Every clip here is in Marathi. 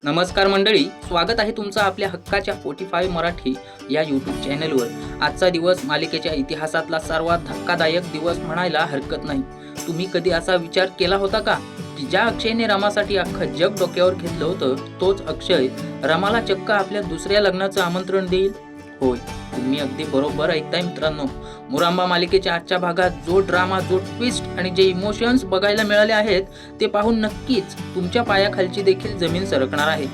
नमस्कार मंडळी, स्वागत आहे तुमचं आपल्या हक्काच्या 45 मराठी या यूट्यूब चॅनलवर। आजचा दिवस मालिकेच्या इतिहासातला सर्वात धक्कादायक दिवस म्हणायला हरकत नाही। तुम्ही कधी असा विचार केला होता का की ज्या अक्षयने रमासाठी अख्खं जग डोक्यावर घेतलं होतं, तोच अक्षय रमाला चक्क आपल्या दुसऱ्या लग्नाचं आमंत्रण देईल? होय, तुम्ही अगदी बरोबर ऐकताय मित्रांनो। मुरांबा मालिकेच्या आजच्या भागात जो ड्रामा, जो ट्विस्ट आणि जे इमोशन्स बघायला मिळाले आहेत ते पाहून नक्कीच तुमच्या पायाखालची देखील जमीन सरकणार आहे।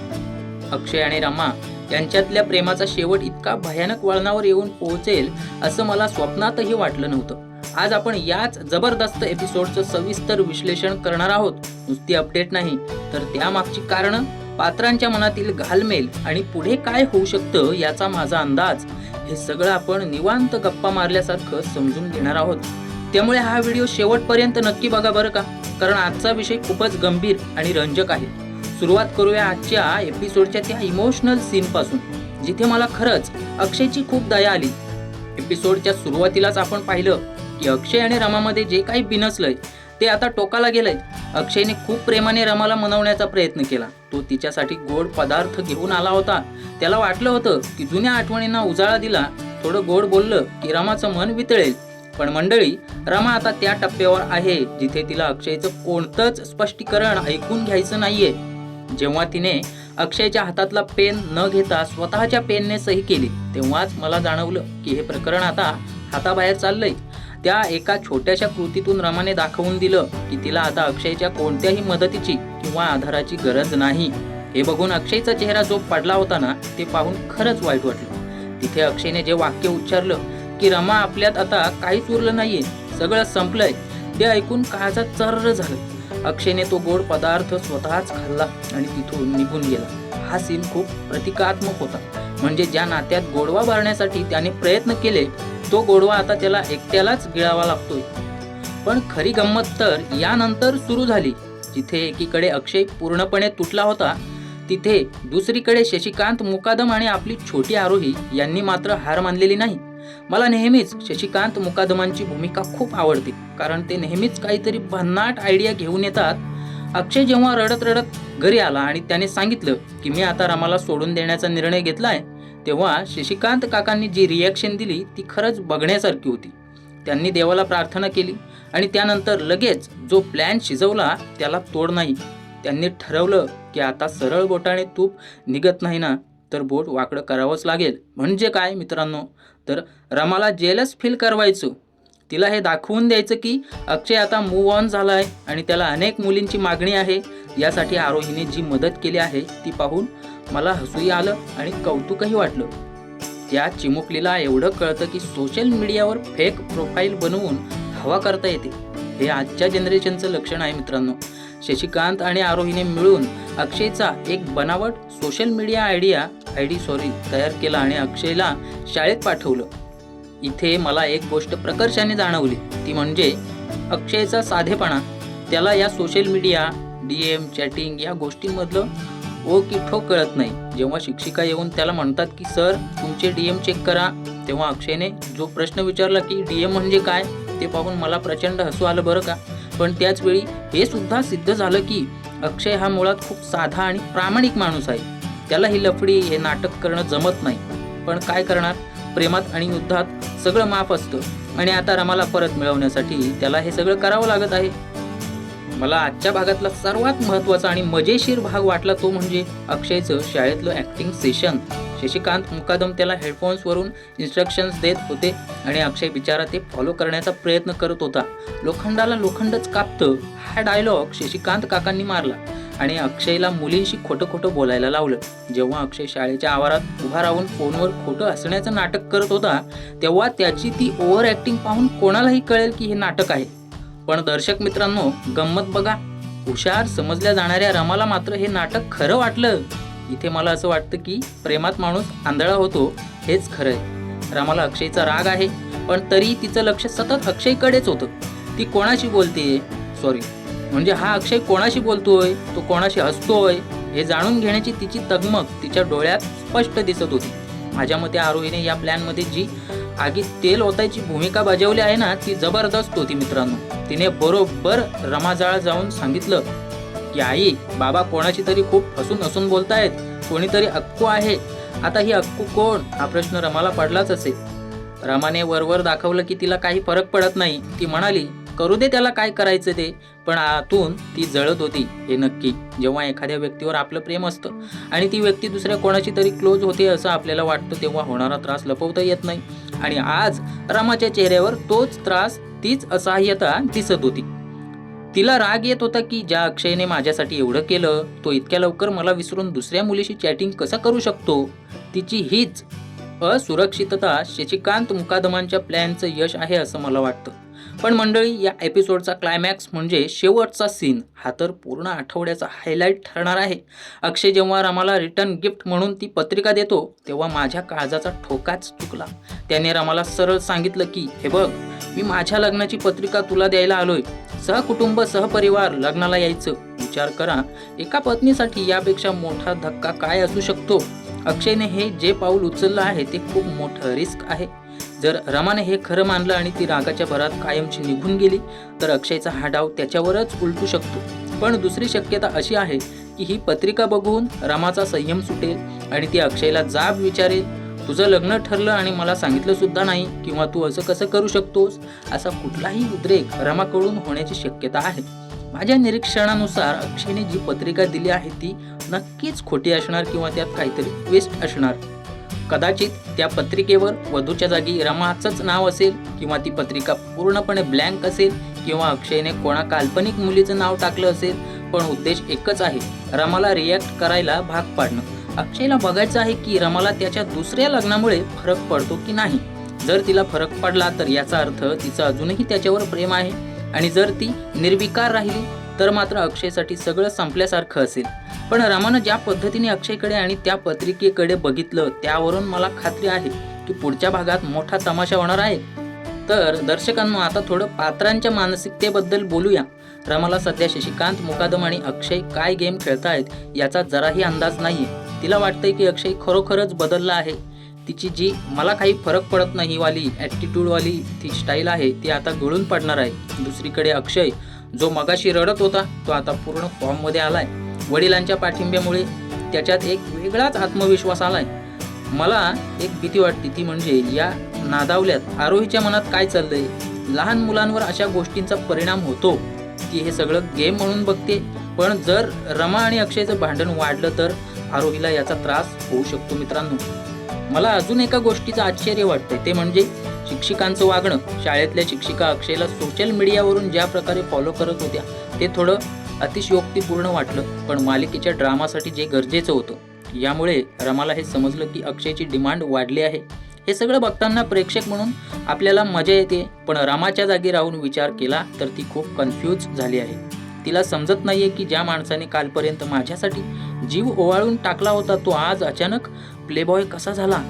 अक्षय आणि रमा यांच्यातल्या प्रेमाचा शेवट इतका भयानक वळणावर येऊन पोहोचेल असं मला स्वप्नातही वाटलं नव्हतं। आज आपण याच जबरदस्त एपिसोडचं सविस्तर विश्लेषण करणार आहोत। नुसती अपडेट नाही, तर त्यामागची कारणं, पात्रांच्या मनातील घालमेल आणि पुढे काय होऊ शकतं याचा माझा अंदाज, हे सगळं आपण निवांत गप्पा मारल्यासारखं समजून घेणार आहोत। त्यामुळे हा व्हिडिओ शेवटपर्यंत नक्की बघा बरं का, कारण आजचा विषय खूपच गंभीर आणि रंजक आहे। सुरुवात करूया आजच्या एपिसोडच्या त्या इमोशनल सीन पासून, जिथे मला खरंच अक्षयची खूप दया आली। एपिसोडच्या सुरुवातीलाच आपण पाहिलं की अक्षय आणि रमामध्ये जे काही बिनसलंय ते आता टोकाला गेलंय। अक्षयने खूप प्रेमाने रमाला मनवण्याचा प्रयत्न केला। तो तिच्यासाठी गोड पदार्थ घेऊन आला होता। त्याला वाटलं होतं की जुन्या आठवणींना उजाळा दिला, थोडं गोड बोललं की रमाचं मन वितळेल। पण मंडळी, रमा आता त्या टप्प्यावर आहे जिथे तिला अक्षयचं कोणतंच स्पष्टीकरण ऐकून घ्यायचं नाहीये। जेव्हा तिने अक्षयच्या हातातला पेन न घेता स्वतःच्या पेनने सही केली, तेव्हाच मला जाणवलं की हे प्रकरण आता हाताबाहेर चाललंय। त्या एका छोट्याशा कृतीतून रमाने दाखवून दिलं की तिला आता अक्षयच्या कोणत्याही मदतीची किंवा आधाराची गरज नाही। हे बघून अक्षयचा चेहरा जो पडला होता ना, ते पाहून खरंच वाईट वाटलं। तिथे अक्षयने जे वाक्य उच्चारलं की रमा आपल्यात आता काहीच उरलं नाहीये, सगळं संपलंय, ते ऐकून काळजात चर्र झालं। अक्षयने तो गोड पदार्थ स्वतःच खाल्ला आणि तिथून निघून गेला। हा सीन खूप प्रतिकात्मक होता। म्हणजे ज्या नात्यात गोडवा भरण्यासाठी त्याने प्रयत्न केले, तो गोडवा आता त्याला एकट्यालाच गिळावा लागतोय। पण खरी गंमत तर यानंतर सुरू झाली। जिथे एकीकडे अक्षय पूर्णपणे तुटला होता, तिथे दुसरीकडे शशिकांत मुकादम आणि आपली छोटी आरोही यांनी मात्र हार मानलेली नाही। मला नेहमीच शशिकांत मुकादमांची भूमिका खूप आवडते, कारण ते नेहमीच काहीतरी भन्नाट आयडिया घेऊन येतात। अक्षय जेव्हा रडत रडत घरी आला आणि त्याने सांगितलं की मी आता रमाला सोडून देण्याचा निर्णय घेतलाय, तेव्हा शशिकांत काकांनी जी रिॲक्शन दिली ती खरंच बघण्यासारखी होती। त्यांनी देवाला प्रार्थना केली आणि त्यानंतर लगेच जो प्लॅन शिजवला त्याला तोड नाही। त्यांनी ठरवलं की आता सरळ बोटाने तूप निघत नाही ना, तर बोट वाकडं करावंच लागेल। म्हणजे काय मित्रांनो, तर रमाला जेलस फील करवायचं, तिला हे दाखवून द्यायचं की अक्षय आता मूव्ह ऑन झालाय आणि त्याला अनेक मुलींची मागणी आहे। यासाठी आरोहीने जी मदत केली आहे ती पाहून मला हसूही आलं आणि कौतुकही वाटलं। त्या चिमुकलीला एवढं कळतं की सोशल मीडियावर फेक प्रोफाईल बनवून हवा करता येते। हे आजच्या जनरेशनचं लक्षण आहे मित्रांनो। शशिकांत आणि आरोहीने मिळून अक्षयचा एक बनावट सोशल मीडिया आयडी तयार केला आणि अक्षयला शाळेत पाठवलं। इथे मला एक गोष्ट प्रकर्षाने जाणवली, ती म्हणजे अक्षयचा साधेपणा। त्याला या सोशल मीडिया, DM, चॅटिंग या गोष्टींमधलं ओ की ठो कळत नाही। जेव्हा शिक्षिका येऊन त्याला म्हणतात की सर तुमचे DM चेक करा, तेव्हा अक्षयने जो प्रश्न विचारला की DM म्हणजे काय, ते पाहून मला प्रचंड हसू आलं बरं का। पण त्याच वेळी हे सुद्धा सिद्ध झालं की अक्षय हा मुळात खूप साधा आणि प्रामाणिक माणूस आहे। त्याला ही लफडी, हे नाटक करणं जमत नाही। पण काय करणार, प्रेमात आणि युद्धात सगळं माफ असतं आणि आता रमाला परत मिळवण्यासाठी त्याला हे सगळं करावं लागत आहे। मला आजच्या भागातला सर्वात महत्त्वाचा आणि मजेशीर भाग वाटला तो म्हणजे अक्षयचं शाळेतलं ॲक्टिंग सेशन। शशिकांत मुकादम त्याला हेडफोन्सवरून इन्स्ट्रक्शन्स देत होते आणि अक्षय बिचारा ते फॉलो करण्याचा प्रयत्न करत होता। लोखंडाला लोखंडच कापतं, हा डायलॉग शशिकांत काकांनी मारला आणि अक्षयला मुलींशी खोटं खोटं बोलायला लावलं। जेव्हा अक्षय शाळेच्या आवारात उभा राहून फोनवर खोटं हसण्याचं नाटक करत होता, तेव्हा त्याची ती ओव्हर ॲक्टिंग पाहून कोणालाही कळेल की हे नाटक आहे। पण दर्शक मित्रांनो, गंमत बघा, हुशार समजल्या जाणाऱ्या रमाला मात्र हे नाटक खरं वाटलं। इथे मला असं वाटतं की प्रेमात माणूस आंधळा होतो, हेच खरं आहे। रमाला अक्षयचा राग आहे, पण तरी तिचं लक्ष सतत अक्षयकडेच होतं। ती कोणाशी बोलतेय, म्हणजे हा अक्षय कोणाशी बोलतोय, तो कोणाशी हसतोय, हे जाणून घेण्याची तिची तगमग तिच्या डोळ्यात स्पष्ट दिसत होती। माझ्या मते आरोहीने या प्लॅनमध्ये जी आगीत तेल ओतायची भूमिका बजावली आहे ना, ती जबरदस्त होती मित्रांनो। तिने बरोबर रमाजाळा जाऊन सांगितलं की आई बाबा कोणाची तरी खूप हसून बोलतायत, कोणीतरी अक्कू आहे. आता ही अक्कू कोण हा प्रश्न रमाला पडलाच असेल. रमाने वरवर दाखवलं की तिला काही फरक पडत नाही. ती म्हणाली करू दे त्याला काय करायचं ते, पण आतून ती जळत होती हे नक्की. जेव्हा एखाद्या व्यक्तीवर आपलं प्रेम असतं आणि ती व्यक्ती दुसऱ्या कोणाची तरी क्लोज होते असं आपल्याला वाटतं, तेव्हा होणारा त्रास लपवता येत नाही. आणि आज रमाच्या चेहऱ्यावर तोच त्रास, तीच असहाय्यता दिसत होती. तिला राग येत होता की ज्या अक्षयने माझ्यासाठी एवढं केलं, तो इतक्या लवकर मला विसरून दुसऱ्या मुलीशी चॅटिंग कसं करू शकतो. तिची हीच असुरक्षितता शशिकांत मुकादमांच्या प्लॅनचं यश आहे असं मला वाटतं. पण मंडळी, या एपिसोडचा क्लायमॅक्स म्हणजे शेवटचा सीन हा तर पूर्ण आठवड्याचा हायलाईट ठरणार आहे. अक्षय जेव्हा रमाला रिटर्न गिफ्ट म्हणून ती पत्रिका देतो तेव्हा माझ्या काळजाचा ठोकाच चुकला. त्याने रमाला सरळ सांगितलं की हे बघ, मी माझ्या लग्नाची पत्रिका तुला द्यायला आलोय. सहकुटुंब सहपरिवार लग्नाला यायचं. विचार करा, एका पत्नीसाठी यापेक्षा मोठा धक्का काय असू शकतो. अक्षयने हे जे पाऊल उचललं आहे ते खूप मोठं रिस्क आहे. जर रमाने हे खरं मानलं आणि ती रागाच्या भरात कायमची निघून गेली तर अक्षयचा हा डाव त्याच्यावरच उलटू शकतो. पण दुसरी शक्यता अशी आहे की ही पत्रिका बघून रमाचा संयम सुटेल आणि ती अक्षयला जाब विचारेल, तुझं लग्न ठरलं आणि मला सांगितलं सुद्धा नाही, किंवा तू असं कसं करू शकतोस. असा कुठलाही उद्रेक रमाकडून होण्याची शक्यता आहे. माझ्या निरीक्षणानुसार अक्षयने जी पत्रिका दिली आहे ती नक्कीच खोटी असणार किंवा त्यात काहीतरी ट्विस्ट असणार. कदाचित त्या पत्रिकेवर वधूच्या जागी रमाचंच नाव असेल, किंवा ती पत्रिका पूर्णपणे ब्लँक असेल, किंवा अक्षयने कोणा काल्पनिक मुलीचं नाव टाकलं असेल. पण उद्देश एकच आहे, रमाला रिॲक्ट करायला भाग पाडणं. अक्षयला बघायचं आहे की रमाला त्याच्या दुसऱ्या लग्नामुळे फरक पडतो की नाही. जर तिला फरक पडला तर याचा अर्थ तिचं अजूनही त्याच्यावर प्रेम आहे, आणि जर ती निर्विकार राहिली तर मात्र अक्षयसाठी सगळं संपल्यासारखं असेल. पण रमानं ज्या पद्धतीने अक्षयकडे आणि त्या पत्रिकेकडे बघितलं त्यावरून मला खात्री आहे की पुढच्या भागात मोठा तमाशा होणार आहे. तर दर्शकांनो, आता थोडं पात्रांच्या मानसिकतेबद्दल बोलूया. रमाला सध्या शशिकांत मुकादम आणि अक्षय काय गेम खेळतायत याचा जराही अंदाज नाहीये. तिला वाटतंय की अक्षय खरोखरच बदलला आहे. तिची जी मला काही फरक पडत नाही वाली ॲटिट्यूडवाली ती स्टाईल आहे ती आता गळून पडणार आहे. दुसरीकडे अक्षय जो मगाशी रडत होता तो आता पूर्ण फॉर्ममध्ये आलाय. वडिलांच्या पाठिंब्यामुळे त्याच्यात एक वेगळाच आत्मविश्वास आलाय. मला एक भीती वाटते, ती म्हणजे या नादावल्यात आरोहीच्या मनात काय चाललंय. लहान मुलांवर अशा गोष्टींचा परिणाम होतो. ती हे सगळं गेम म्हणून बघते, पण जर रमा आणि अक्षयचं भांडण वाढलं तर आरोहीला याचा त्रास होऊ शकतो. मित्रांनो, मला अजून एका गोष्टीचं आश्चर्य वाटतंय, ते म्हणजे शिक्षिकांचं वागणं. शाळेतल्या शिक्षिका अक्षयला सोशल मीडियावरून ज्या प्रकारे फॉलो करत होत्या ते थोडं अतिशयोक्तीपूर्ण वाटलं, पण मालिकेच्या ड्रामासाठी जे गरजेचं होतं. यामुळे रमाला हे समजलं की अक्षयची डिमांड वाढली आहे. हे सगळं बघताना प्रेक्षक म्हणून आपल्याला मजा येते, पण रमाच्या जागी राहून विचार केला तर ती खूप कन्फ्यूज झाली आहे. तिला समजत नाहीये की ज्या माणसाने कालपर्यंत माझ्यासाठी जीव ओवाळून टाकला होता तो आज अचानक प्लेबॉय कसा झाला.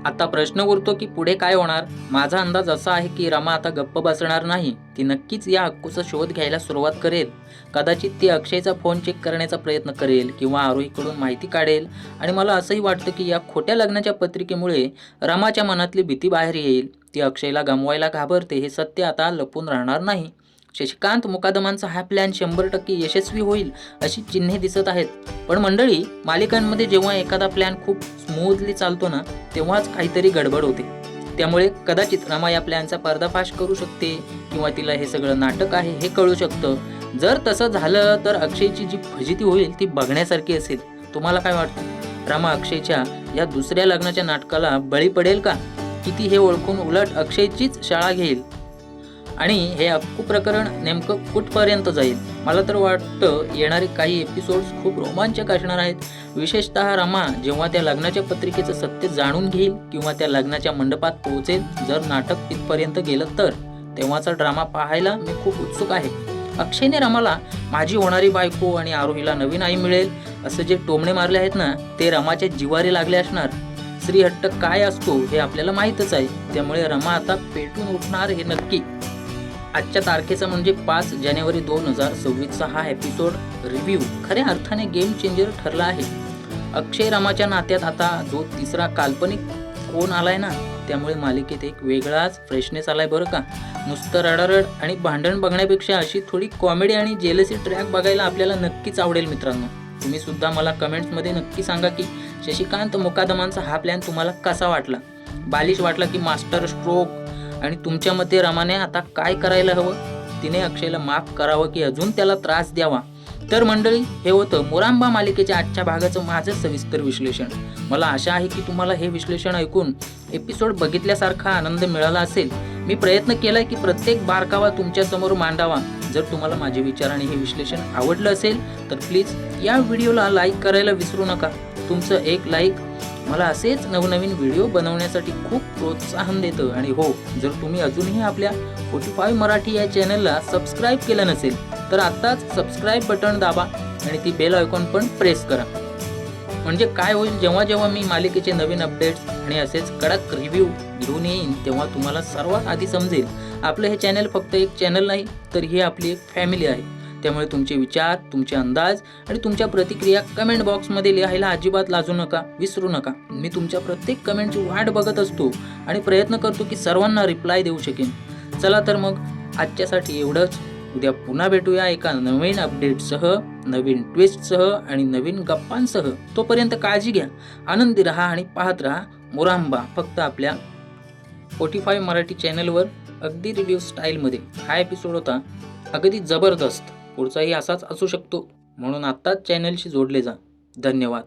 आता प्रश्न उरतो की पुढे काय होणार. माझा अंदाज असा आहे की रमा आता गप्प बसणार नाही. ती नक्कीच या हक्कूचा शोध घ्यायला सुरुवात करेल. कदाचित ती अक्षयचा फोन चेक करण्याचा प्रयत्न करेल किंवा आरोहीकडून माहिती काढेल. आणि मला असंही वाटतं की या खोट्या लग्नाच्या पत्रिकेमुळे रमाच्या मनातली भीती बाहेर येईल. ती अक्षयला गमवायला घाबरते हे सत्य आता लपून राहणार नाही. शशिकांत मुकादमांचा हा प्लॅन 100% यशस्वी होईल अशी चिन्हे दिसत आहेत. पण मंडळी, मालिकांमध्ये जेव्हा एखादा प्लॅन खूप स्मूथली चालतो ना तेव्हाच काहीतरी गडबड होते. त्यामुळे कदाचित रमा या प्लॅनचा पर्दाफाश करू शकते, किंवा तिला हे सगळं नाटक आहे हे कळू शकतं. जर तसं झालं तर अक्षयची जी फजिती होईल ती बघण्यासारखी असेल. तुम्हाला काय वाटतं? रमा अक्षयच्या या दुसऱ्या लग्नाच्या नाटकाला बळी पडेल का? किती हे ओळखून उलट अक्षयचीच शाळा घेईल? आणि हे अख्खू प्रकरण नेमकं कुठपर्यंत जाईल? मला तर वाटतं येणारे काही एपिसोड्स खूप रोमांचक असणार आहेत. विशेषतः रमा जेव्हा त्या लग्नाच्या पत्रिकेचं सत्य जाणून घेईल किंवा त्या लग्नाच्या मंडपात पोहोचेल. जर नाटक तिथपर्यंत गेलं तर तेव्हाचा ड्रामा पाहायला मी खूप उत्सुक आहे. अक्षयने रमाला माझी होणारी बायको आणि आरोहीला नवीन आई मिळेल असं जे टोमणे मारले आहेत ना ते रमाच्या जिव्हारी लागले असणार. श्रीहट्ट काय असतो हे आपल्याला माहीतच आहे. त्यामुळे रमा आता पेटून उठणार हे नक्की. आजच्या तारखेचा म्हणजे 5 जानेवारी 2026चा हा एपिसोड रिव्ह्यू खऱ्या अर्थाने गेम चेंजर ठरला आहे. अक्षय रमाच्या नात्यात आता जो तिसरा काल्पनिक कोण आलाय ना त्यामुळे मालिकेत एक वेगळाच फ्रेशनेस आलाय बरं का. नुसतं रडारड आणि भांडण बघण्यापेक्षा अशी थोडी कॉमेडी आणि जेलसी ट्रॅक बघायला आपल्याला नक्कीच आवडेल मित्रांनो. तुम्ही सुद्धा मला कमेंट्समध्ये नक्की सांगा की शशिकांत मुकादमांचा हा प्लॅन तुम्हाला कसा वाटला. बालिश वाटला की मास्टर स्ट्रोक, आणि तुमच्या मते रमाने आता काय करायला हवं. तिने अक्षयला माफ करावं की अजून त्याला त्रास द्यावा. तर मंडळी, हे होतं मोरांबा मालिकेच्या आजच्या भागाचं माझं सविस्तर विश्लेषण. मला आशा आहे की तुम्हाला हे विश्लेषण ऐकून एपिसोड बघितल्यासारखा आनंद मिळाला असेल. मी प्रयत्न केलाय की प्रत्येक बारकावा तुमच्या समोर मांडावा. जर तुम्हाला माझे विचार आणि हे विश्लेषण आवडलं असेल तर प्लीज या व्हिडिओला लाईक करायला विसरू नका. तुमचं एक लाईक मला असेच नवनवीन व्हिडिओ बनवण्यासाठी खूप प्रोत्साहन देतं. आणि हो, जर तुम्ही अजूनही आपल्या 45 मराठी या चॅनलला सबस्क्राईब केलं नसेल तर आत्ताच सबस्क्राईब बटन दाबा आणि ती बेल आयकॉन पण प्रेस करा. म्हणजे काय होईल, जेव्हा जेव्हा मी मालिकेचे नवीन अपडेट्स आणि असेच कडक रिव्ह्यू घेऊन येईन तेव्हा तुम्हाला सर्वात आधी समजेल. आपलं हे चॅनल फक्त एक चॅनल नाही तर ही आपली एक फॅमिली आहे. त्यामुळे तुमचे विचार, तुमचे अंदाज आणि तुमच्या प्रतिक्रिया कमेंट बॉक्समध्ये लिहायला अजिबात लाजू नका, विसरू नका. मी तुमच्या प्रत्येक कमेंटची वाट बघत असतो आणि प्रयत्न करतो की सर्वांना रिप्लाय देऊ शकेन. चला तर मग आजच्यासाठी एवढंच. उद्या पुन्हा भेटूया एका नवीन अपडेटसह, नवीन ट्विस्टसह आणि नवीन गप्पांसह. तोपर्यंत काळजी घ्या, आनंदी राहा आणि पाहत राहा मोरांबा, फक्त आपल्या 45 मराठी चॅनलवर. अगदी रिव्ह्यू स्टाईलमध्ये. हा एपिसोड होता अगदी जबरदस्त. पुढचाही असाच असू शकतो, म्हणून आत्ताच चॅनलशी जोडले जा. धन्यवाद.